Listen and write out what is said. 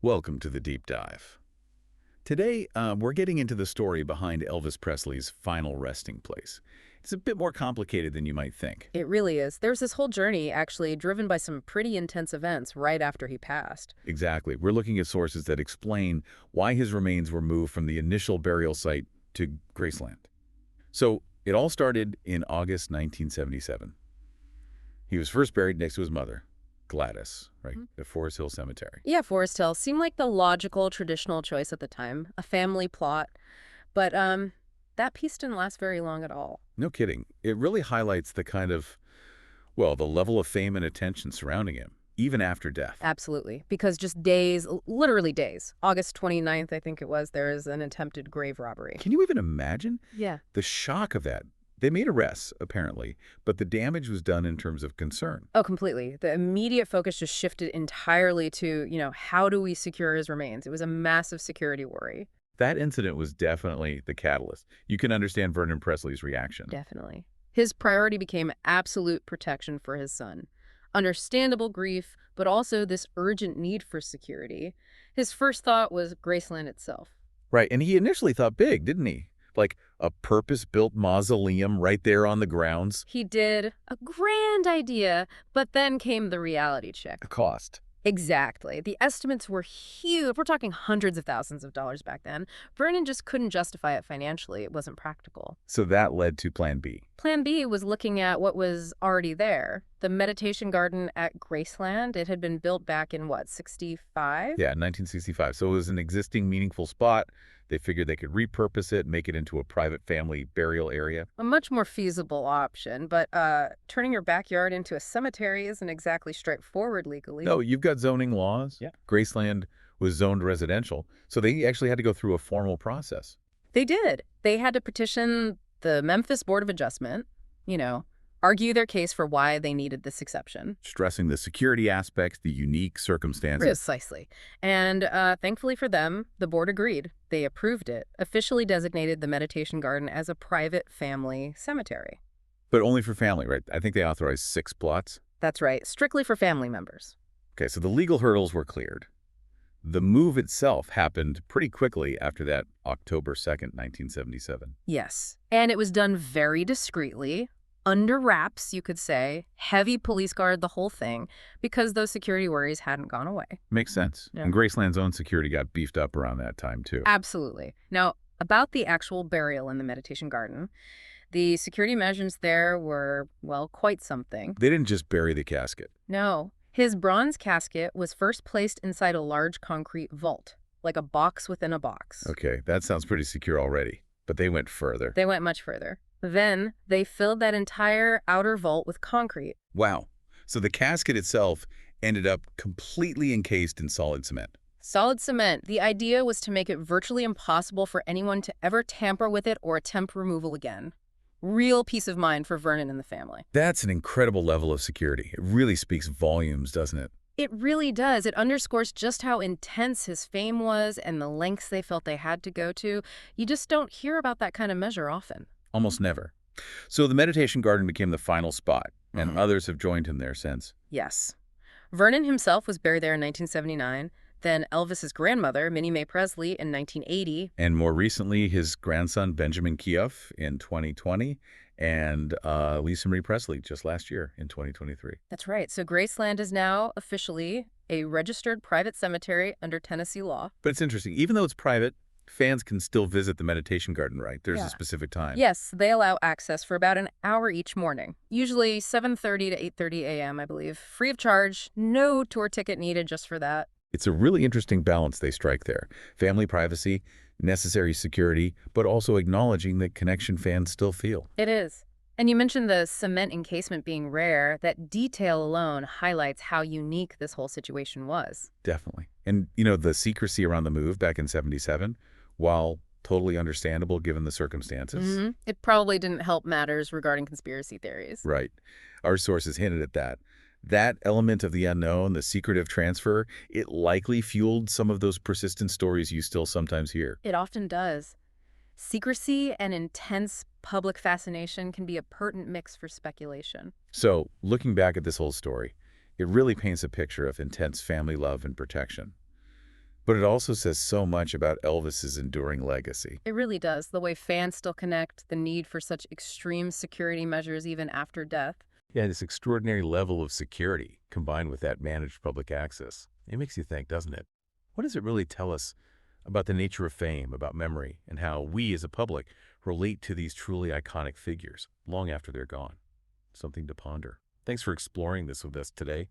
Welcome to the Deep Dive. Today, we're getting into the story behind Elvis Presley's final resting place. It's a bit more complicated than you might think. It really is. There's this whole journey, actually, driven by some pretty intense events right after he passed. Exactly. We're looking at sources that explain why his remains were moved from the initial burial site to Graceland. So, it all started in August 1977. He was first buried next to his mother, Gladys, right, at Forest Hill Cemetery. Yeah, Forest Hill seemed like the logical, traditional choice at the time, a family plot. But that piece didn't last very long at all. No kidding. It really highlights the kind of, well, the level of fame and attention surrounding him, even after death. Absolutely. Because just days, literally days, August 29th, I think it was, there is an attempted grave robbery. Can you even imagine Yeah. the shock of that? They made arrests, apparently, but the damage was done in terms of concern. Oh, completely. The immediate focus just shifted entirely to, how do we secure his remains? It was a massive security worry. That incident was definitely the catalyst. You can understand Vernon Presley's reaction. Definitely. His priority became absolute protection for his son. Understandable grief, but also this urgent need for security. His first thought was Graceland itself. Right, and he initially thought big, didn't he? Like a purpose-built mausoleum right there on the grounds. He did. A grand idea, but then came the reality check. The cost. Exactly. The estimates were huge. We're talking hundreds of thousands of dollars back then. Vernon just couldn't justify it financially. It wasn't practical. So that led to Plan B. Plan B was looking at what was already there. The meditation garden at Graceland, it had been built back in, what, 65? Yeah, 1965. So it was an existing meaningful spot. They figured they could repurpose it, make it into a private family burial area. A much more feasible option, but turning your backyard into a cemetery isn't exactly straightforward legally. No, you've got zoning laws. Yeah. Graceland was zoned residential, so they actually had to go through a formal process. They did. They had to petition the Memphis Board of Adjustment, argue their case for why they needed this exception. Stressing the security aspects, the unique circumstances. Precisely. And thankfully for them, the board agreed. They approved it, officially designated the meditation garden as a private family cemetery. But only for family, right? I think they authorized 6 plots. That's right, strictly for family members. Okay, so the legal hurdles were cleared. The move itself happened pretty quickly after that October 2nd, 1977. Yes. And it was done very discreetly, under wraps, you could say, heavy police guard, the whole thing, because those security worries hadn't gone away. Makes sense. Yeah. And Graceland's own security got beefed up around that time, too. Absolutely. Now, about the actual burial in the meditation garden, the security measures there were, well, quite something. They didn't just bury the casket. No. His bronze casket was first placed inside a large concrete vault, like a box within a box. Okay, that sounds pretty secure already. But they went further. They went much further. Then they filled that entire outer vault with concrete. Wow. So the casket itself ended up completely encased in solid cement. Solid cement. The idea was to make it virtually impossible for anyone to ever tamper with it or attempt removal again. Real peace of mind for Vernon and the family. That's an incredible level of security. It really speaks volumes, doesn't it? It really does. It underscores just how intense his fame was and the lengths they felt they had to go to. You just don't hear about that kind of measure often. Almost never. So the meditation garden became the final spot, and others have joined him there since. Yes. Vernon himself was buried there in 1979. Then Elvis's grandmother, Minnie Mae Presley, in 1980. And more recently, his grandson, Benjamin Keough, in 2020, and Lisa Marie Presley just last year in 2023. That's right. So Graceland is now officially a registered private cemetery under Tennessee law. But it's interesting. Even though it's private, fans can still visit the meditation garden, right? There's Yeah. a specific time. Yes, they allow access for about an hour each morning, usually 7:30 to 8:30 a.m., I believe. Free of charge, no tour ticket needed just for that. It's a really interesting balance they strike there. Family privacy, necessary security, but also acknowledging the connection fans still feel. It is. And you mentioned the cement encasement being rare. That detail alone highlights how unique this whole situation was. Definitely. And, the secrecy around the move back in 77, while totally understandable given the circumstances. It probably didn't help matters regarding conspiracy theories. Right. Our sources hinted at that. That element of the unknown, the secretive transfer, it likely fueled some of those persistent stories you still sometimes hear. It often does. Secrecy and intense public fascination can be a pertinent mix for speculation. So, looking back at this whole story, it really paints a picture of intense family love and protection. But it also says so much about Elvis's enduring legacy. It really does. The way fans still connect, the need for such extreme security measures even after death. Yeah, this extraordinary level of security combined with that managed public access. It makes you think, doesn't it? What does it really tell us about the nature of fame, about memory, and how we as a public relate to these truly iconic figures long after they're gone? Something to ponder. Thanks for exploring this with us today.